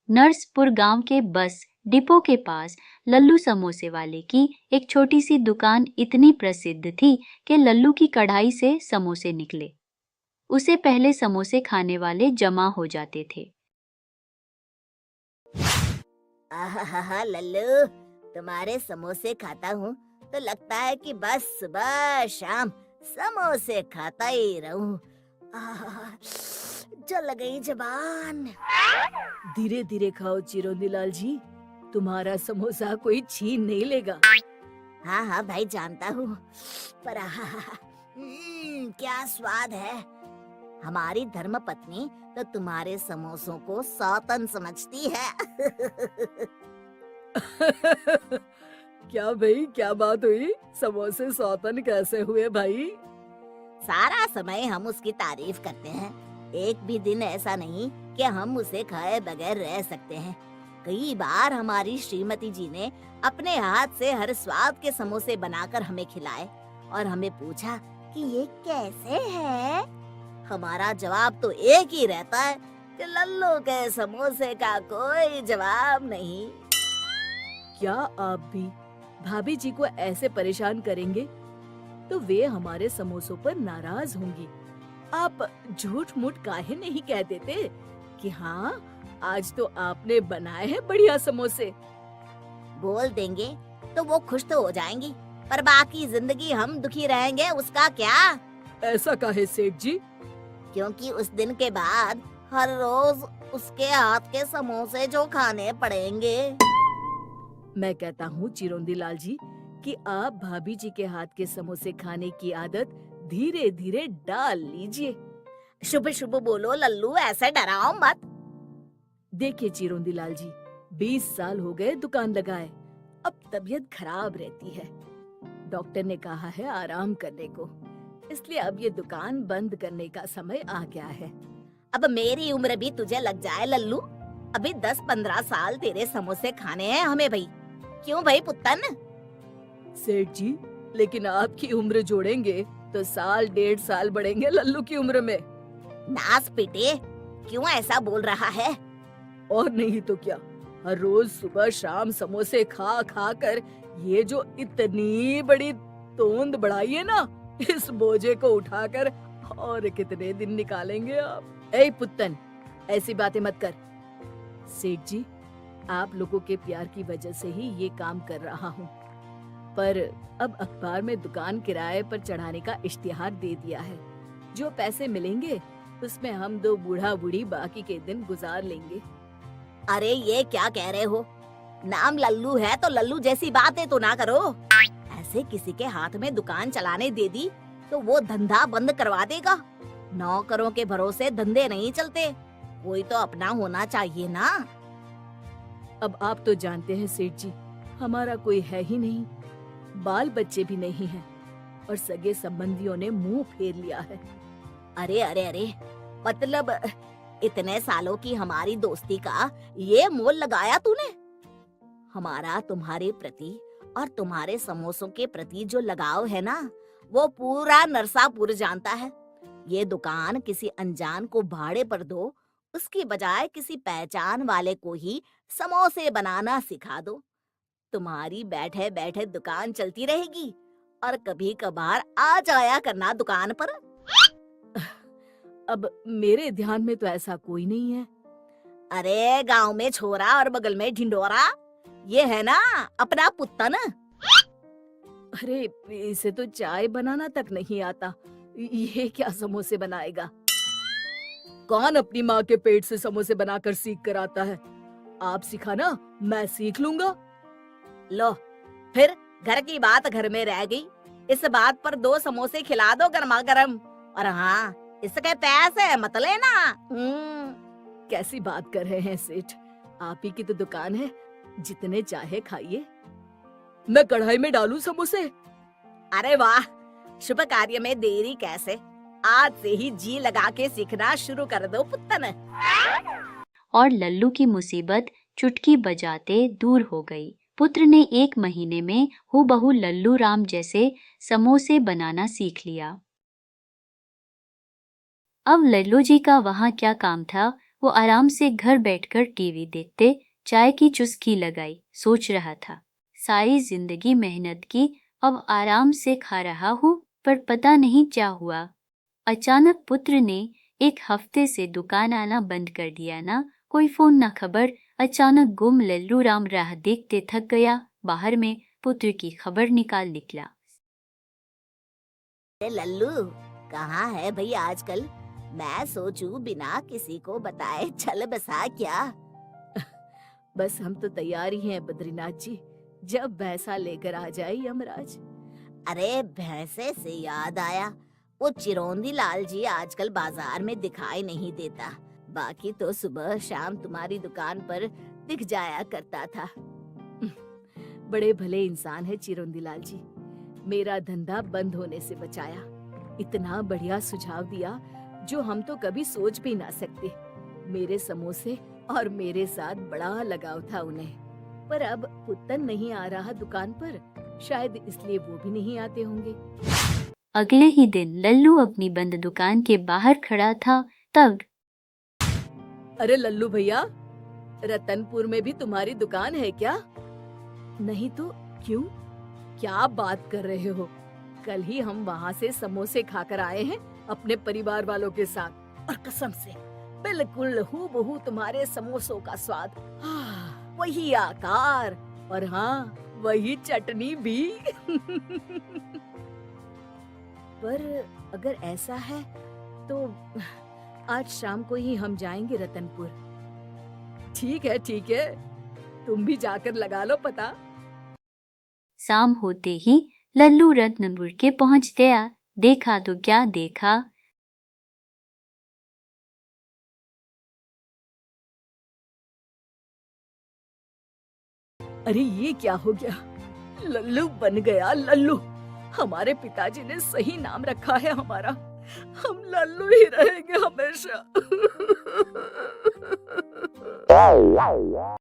नरसपुर गांव के bus depot के पास लल्लू समोसे वाले की एक छोटी सी दुकान इतनी प्रसिद्ध थी कि लल्लू की कढ़ाई से समोसे निकले। उसे पहले समोसे खाने वाले जमा हो जाते थे। आहा लल्लू, तुम्हारे समोसे खाता हूँ तो लगता है कि बस सुबह शाम समोसे खाता ही रहूं। आहा, जल गई जबान। धीरे धीरे खाओ चिरौंदी लाल जी, तुम्हारा समोसा कोई छीन नहीं लेगा। हाँ हाँ भाई, जानता हूँ, पर क्या स्वाद है। हमारी धर्मपत्नी तो तुम्हारे समोसों को सौतन समझती है। क्या भाई, क्या बात हुई? समोसे सौतन कैसे हुए भाई? सारा समय हम उसकी तारीफ करते हैं, एक भी दिन ऐसा नहीं कि हम उसे खाए बगैर रह सकते हैं। कई बार हमारी श्रीमती जी ने अपने हाथ से हर स्वाद के समोसे बनाकर हमें खिलाए और हमें पूछा कि ये कैसे है। हमारा जवाब तो एक ही रहता है कि लल्लू के समोसे का कोई जवाब नहीं। क्या आप भी भाभी जी को ऐसे परेशान करेंगे तो वे हमारे समोसों पर नाराज होंगी। आप झूठ मूठ काहे नहीं कह देते कि हाँ, आज तो आपने बनाए हैं बढ़िया समोसे। बोल देंगे तो वो खुश तो हो जाएंगी, पर बाकी जिंदगी हम दुखी रहेंगे, उसका क्या? ऐसा काहे सेठ जी? क्योंकि उस दिन के बाद हर रोज उसके हाथ के समोसे जो खाने पड़ेंगे। मैं कहता हूँ चिरौंदी लाल जी कि आप भाभी जी के हाथ के समोसे खाने की आदत धीरे धीरे डाल लीजिए। शुभ शुभ बोलो लल्लू, ऐसे डराओ मत। देखिए चिरौंदी लाल जी, 20 साल हो गए दुकान लगाए, अब तबीयत खराब रहती है। डॉक्टर ने कहा है आराम करने को, इसलिए अब ये दुकान बंद करने का समय आ गया है। अब मेरी उम्र भी तुझे लग जाए लल्लू, अभी 10-15 साल तेरे समोसे खाने हैं हमें भाई। क्यों भाई पुत्तन? सेठ जी, लेकिन आपकी उम्र जोड़ेंगे तो साल 1.5 साल बढ़ेंगे लल्लू की उम्र में। नास पिटे, क्यों ऐसा बोल रहा है? और नहीं तो क्या, हर रोज सुबह शाम समोसे खा खा कर ये जो इतनी बड़ी तोंद बढ़ाई है ना, इस बोझे को उठाकर और कितने दिन निकालेंगे आप? ए पुत्तन, ऐसी बातें मत कर। सेठ जी, आप लोगों के प्यार की वजह से ही ये काम कर रहा हूँ, पर अब अखबार में दुकान किराए पर चढ़ाने का इश्तिहार दे दिया है। जो पैसे मिलेंगे उसमें हम दो बूढ़ा बूढ़ी बाकी के दिन गुजार लेंगे। अरे ये क्या कह रहे हो? नाम लल्लू है तो लल्लू जैसी बातें तो ना करो। ऐसे किसी के हाथ में दुकान चलाने दे दी तो वो धंधा बंद करवा देगा। नौकरों के भरोसे धंधे नहीं चलते, कोई तो अपना होना चाहिए ना। अब आप तो जानते हैं सेठ जी, हमारा कोई है ही नहीं, बाल बच्चे भी नहीं हैं और सगे संबंधियों ने मुंह फेर लिया है। अरे अरे अरे, मतलब इतने सालों की हमारी दोस्ती का ये मोल लगाया तूने? हमारा तुम्हारे प्रति और तुम्हारे समोसों के प्रति जो लगाव है ना, वो पूरा नरसापुर जानता है। ये दुकान किसी अनजान को भाड़े पर दो, उसकी बजाय किसी पहचान वाले को ही समोसे बनाना सिखा दो। तुम्हारी बैठे बैठे दुकान चलती रहेगी और कभी कभार आ जाया करना दुकान पर। अब मेरे ध्यान में तो ऐसा कोई नहीं है। अरे गांव में छोरा और बगल में ढिंडोरा, ये है ना अपना पुत्तन। अरे इसे तो चाय बनाना तक नहीं आता, ये क्या समोसे बनाएगा? कौन अपनी माँ के पेट से समोसे बनाकर सीख कर आता है? आप सिखाना, मैं सीख लूंगा। लो, फिर घर की बात घर में रह गई। इस बात पर 2 समोसे खिला दो गर्मा गर्म, और हाँ, इसके पैसे मत लेना। कैसी बात कर रहे हैं सेठ, आप ही की तो दुकान है, जितने चाहे खाइए। मैं कढ़ाई में डालूं समोसे? अरे वाह, शुभ कार्य में देरी कैसे, आज से ही जी लगा के सीखना शुरू कर दो पुत्तन। और लल्लू की मुसीबत चुटकी बजाते दूर हो गई। पुत्र ने 1 महीने में हूबहू लल्लू राम जैसे समोसे बनाना सीख लिया। अब लल्लू जी का वहाँ क्या काम था, वो आराम से घर बैठकर टीवी देखते चाय की चुस्की लगाई सोच रहा था, सारी जिंदगी मेहनत की, अब आराम से खा रहा हूँ, पर पता नहीं क्या हुआ। अचानक पुत्र ने एक हफ्ते से दुकान आना बंद कर दिया, ना कोई फोन ना खबर। अचानक गुम लल्लू राम राह देखते थक गया, बाहर में पुत्र की खबर निकाल निकला। लल्लू कहाँ है भाई आजकल? मैं सोचूं बिना किसी को बताए चल बसा क्या। बस हम तो तैयार ही हैं बद्रीनाथ जी, जब भैंसा लेकर आ जाए यमराज। अरे भैंसे से याद आया, वो चिरौंदी लाल जी आजकल बाजार में दिखाई नहीं देता, बाकी तो सुबह शाम तुम्हारी दुकान पर दिख जाया करता था। बड़े भले इंसान है चिरौंदी लाल जी, मेरा धंधा बंद होने से बचाया, इतना बढ़िया सुझाव दिया जो हम तो कभी सोच भी ना सकते। मेरे समोसे और मेरे साथ बड़ा लगाव था उन्हें, पर अब पुत्तन नहीं आ रहा दुकान पर, शायद इसलिए वो भी नहीं आते होंगे। अगले ही दिन लल्लू अपनी बंद दुकान के बाहर खड़ा था, तब अरे लल्लू भैया, रतनपुर में भी तुम्हारी दुकान है क्या? नहीं तो क्यों, क्या बात कर रहे हो? कल ही हम वहाँ से समोसे खाकर आए हैं अपने परिवार वालों के साथ, और कसम से बिल्कुल हूबहू तुम्हारे समोसों का स्वाद, वही आकार, और हाँ वही चटनी भी। पर अगर ऐसा है तो आज शाम को ही हम जाएंगे रतनपुर। ठीक है, तुम भी जाकर लगा लो पता। शाम होते ही लल्लू रत्नपुर के पहुंच गया। देखा तो क्या देखा, अरे ये क्या हो गया, लल्लू बन गया लल्लू। हमारे पिताजी ने सही नाम रखा है हमारा, हम लल्लू ही रहेंगे हमेशा।